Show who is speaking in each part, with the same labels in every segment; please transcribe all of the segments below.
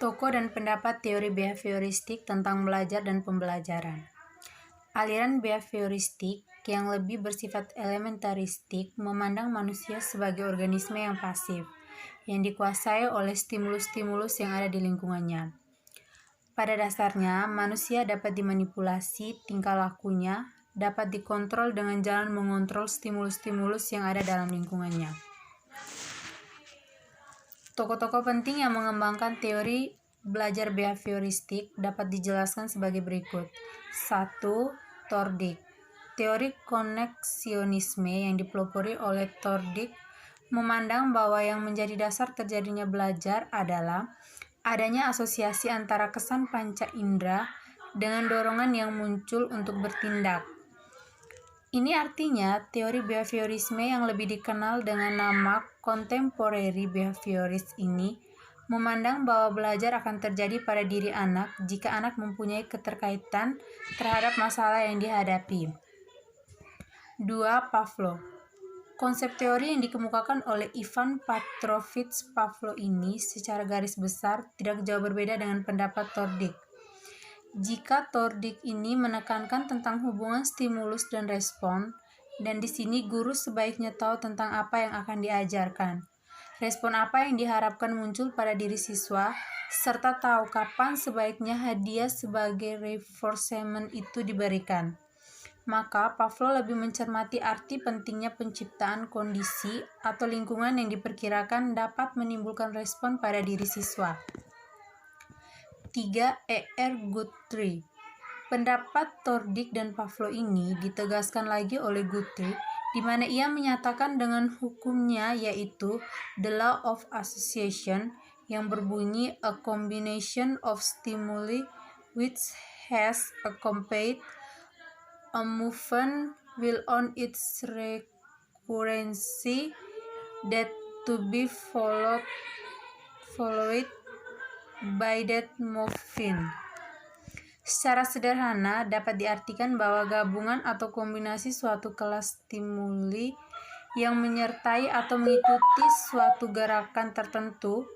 Speaker 1: Tokoh dan pendapat teori behavioristik tentang belajar dan pembelajaran. Aliran behavioristik yang lebih bersifat elementaristik memandang manusia sebagai organisme yang pasif, yang dikuasai oleh stimulus-stimulus yang ada di lingkungannya. Pada dasarnya, manusia dapat dimanipulasi tingkah lakunya, dapat dikontrol dengan jalan mengontrol stimulus-stimulus yang ada dalam lingkungannya. Tokoh-tokoh penting yang mengembangkan teori belajar behavioristik dapat dijelaskan sebagai berikut. 1. Thorndike. Teori koneksionisme yang dipelopori oleh Thorndike memandang bahwa yang menjadi dasar terjadinya belajar adalah adanya asosiasi antara kesan panca indera dengan dorongan yang muncul untuk bertindak. Ini artinya teori behaviorisme yang lebih dikenal dengan nama contemporary behaviorist ini memandang bahwa belajar akan terjadi pada diri anak jika anak mempunyai keterkaitan terhadap masalah yang dihadapi. 2. Pavlov. Konsep teori yang dikemukakan oleh Ivan Petrovich Pavlov ini secara garis besar tidak jauh berbeda dengan pendapat Thorndike. Jika Thorndike ini menekankan tentang hubungan stimulus dan respon, dan di sini guru sebaiknya tahu tentang apa yang akan diajarkan, respon apa yang diharapkan muncul pada diri siswa, serta tahu kapan sebaiknya hadiah sebagai reinforcement itu diberikan. Maka Pavlov lebih mencermati arti pentingnya penciptaan kondisi atau lingkungan yang diperkirakan dapat menimbulkan respon pada diri siswa. 3. E.R. Guthrie. Pendapat Thorndike dan Pavlov ini ditegaskan lagi oleh Guthrie, di mana ia menyatakan dengan hukumnya yaitu the law of association yang berbunyi a combination of stimuli which has accompanied a movement will on its recurrency that to be followed by that movement. Secara sederhana dapat diartikan bahwa gabungan atau kombinasi suatu kelas stimuli yang menyertai atau mengikuti suatu gerakan tertentu,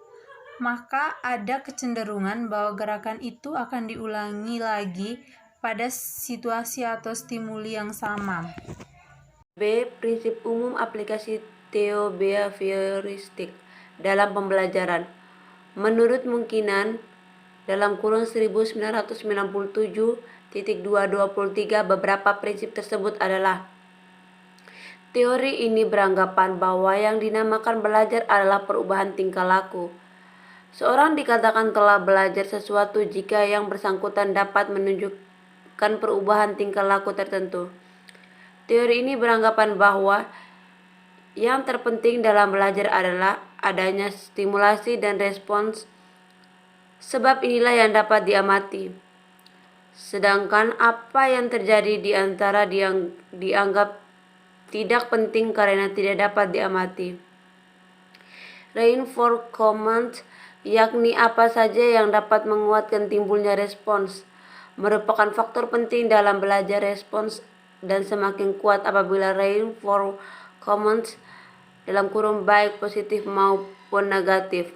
Speaker 1: maka ada kecenderungan bahwa gerakan itu akan diulangi lagi pada situasi atau stimuli yang sama.
Speaker 2: B. Prinsip umum aplikasi teobehavioristik dalam pembelajaran. Menurut Mungkinan, dalam kurun 1997.223 beberapa prinsip tersebut adalah: teori ini beranggapan bahwa yang dinamakan belajar adalah perubahan tingkah laku. Seorang dikatakan telah belajar sesuatu jika yang bersangkutan dapat menunjukkan perubahan tingkah laku tertentu. Teori ini beranggapan bahwa yang terpenting dalam belajar adalah adanya stimulasi dan respons, sebab inilah yang dapat diamati. Sedangkan apa yang terjadi di antara dianggap tidak penting karena tidak dapat diamati. Reinforcement, yakni apa saja yang dapat menguatkan timbulnya respons, merupakan faktor penting dalam belajar respons dan semakin kuat apabila reinforcement baik positif maupun negatif.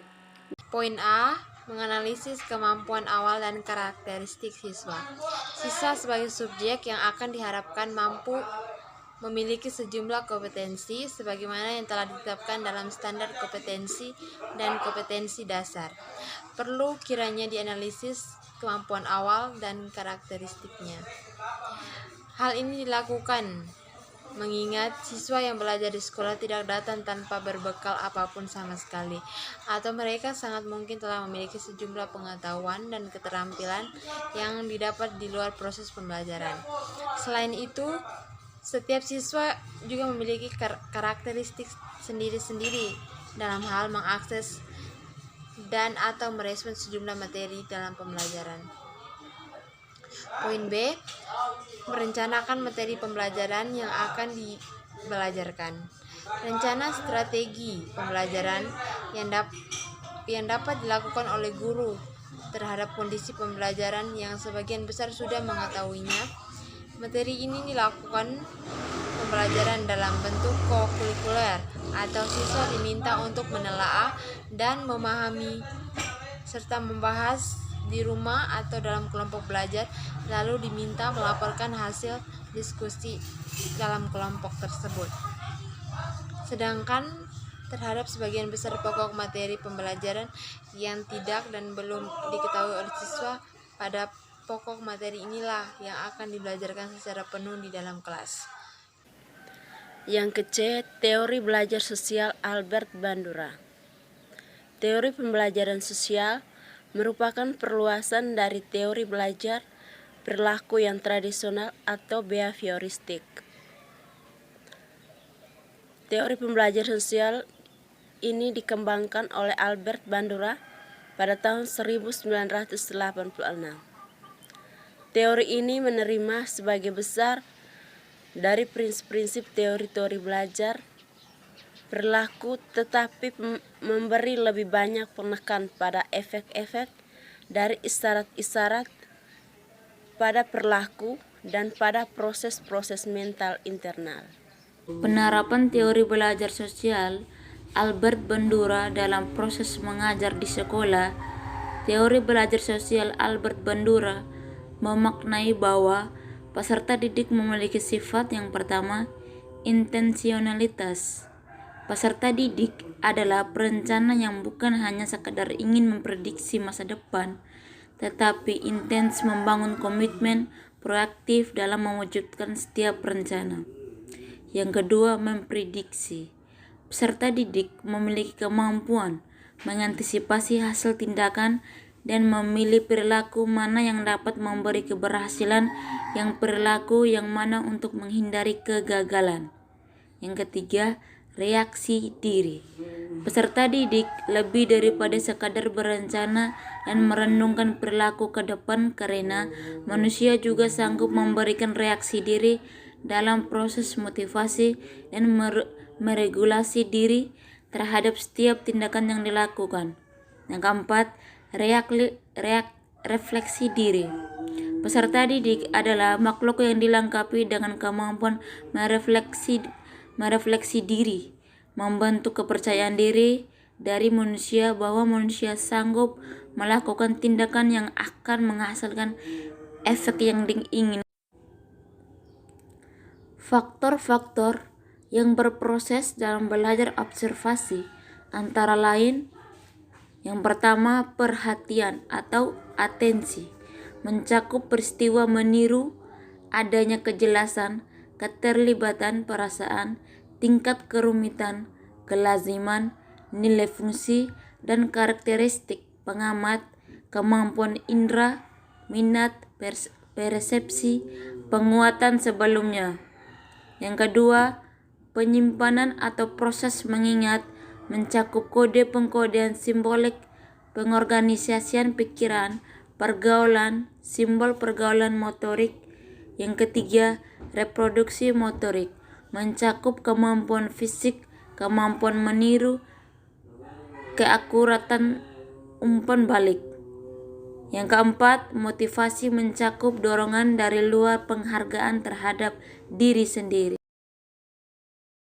Speaker 3: Poin A. Menganalisis kemampuan awal dan karakteristik siswa. Siswa sebagai subjek yang akan diharapkan mampu memiliki sejumlah kompetensi sebagaimana yang telah ditetapkan dalam standar kompetensi dan kompetensi dasar. Perlu kiranya dianalisis kemampuan awal dan karakteristiknya. Hal ini dilakukan mengingat siswa yang belajar di sekolah tidak datang tanpa berbekal apapun sama sekali, atau mereka sangat mungkin telah memiliki sejumlah pengetahuan dan keterampilan yang didapat di luar proses pembelajaran. Selain itu, setiap siswa juga memiliki karakteristik sendiri-sendiri dalam hal mengakses dan atau merespons sejumlah materi dalam pembelajaran. Poin B. Merencanakan materi pembelajaran yang akan dibelajarkan. Rencana strategi pembelajaran yang dapat dilakukan oleh guru terhadap kondisi pembelajaran yang sebagian besar sudah mengetahuinya. Materi ini dilakukan pembelajaran dalam bentuk kokurikuler atau siswa diminta untuk menelaah dan memahami serta membahas di rumah atau dalam kelompok belajar, lalu diminta melaporkan hasil diskusi dalam kelompok tersebut. Sedangkan terhadap sebagian besar pokok materi pembelajaran yang tidak dan belum diketahui oleh siswa, pada pokok materi inilah yang akan dibelajarkan secara penuh di dalam kelas.
Speaker 2: Yang ke-C, teori belajar sosial Albert Bandura. Teori pembelajaran sosial merupakan perluasan dari teori belajar perilaku yang tradisional atau behavioristik. Teori pembelajaran sosial ini dikembangkan oleh Albert Bandura pada tahun 1986. Teori ini menerima sebagai besar dari prinsip-prinsip teori-teori belajar perilaku, tetapi memberi lebih banyak penekanan pada efek-efek dari isyarat-isyarat pada perilaku dan pada proses-proses mental internal.
Speaker 1: Penerapan teori belajar sosial Albert Bandura dalam proses mengajar di sekolah. Teori belajar sosial Albert Bandura memaknai bahwa peserta didik memiliki sifat yang pertama, intensionalitas. Peserta didik adalah perencana yang bukan hanya sekadar ingin memprediksi masa depan, tetapi intens membangun komitmen proaktif dalam mewujudkan setiap rencana. Yang kedua, memprediksi. Peserta didik memiliki kemampuan mengantisipasi hasil tindakan dan memilih perilaku mana yang dapat memberi keberhasilan, yang perilaku yang mana untuk menghindari kegagalan. Yang ketiga, reaksi diri. Peserta didik lebih daripada sekadar berencana dan merenungkan perilaku ke depan, karena manusia juga sanggup memberikan reaksi diri dalam proses motivasi dan meregulasi diri terhadap setiap tindakan yang dilakukan. Yang keempat, refleksi diri. Peserta didik adalah makhluk yang dilengkapi dengan kemampuan merefleksi diri, membentuk kepercayaan diri dari manusia bahwa manusia sanggup melakukan tindakan yang akan menghasilkan efek yang diinginkan. Faktor-faktor yang berproses dalam belajar observasi antara lain: yang pertama, perhatian atau atensi, mencakup peristiwa meniru, adanya kejelasan, keterlibatan perasaan, tingkat kerumitan, kelaziman, nilai fungsi, dan karakteristik pengamat, kemampuan indera, minat, persepsi, penguatan sebelumnya. Yang kedua, penyimpanan atau proses mengingat, mencakup kode pengkodean simbolik, pengorganisasian pikiran, pergaulan, simbol pergaulan motorik. Yang ketiga, reproduksi motorik, mencakup kemampuan fisik, kemampuan meniru, keakuratan umpan balik. Yang keempat, motivasi, mencakup dorongan dari luar, penghargaan terhadap diri sendiri.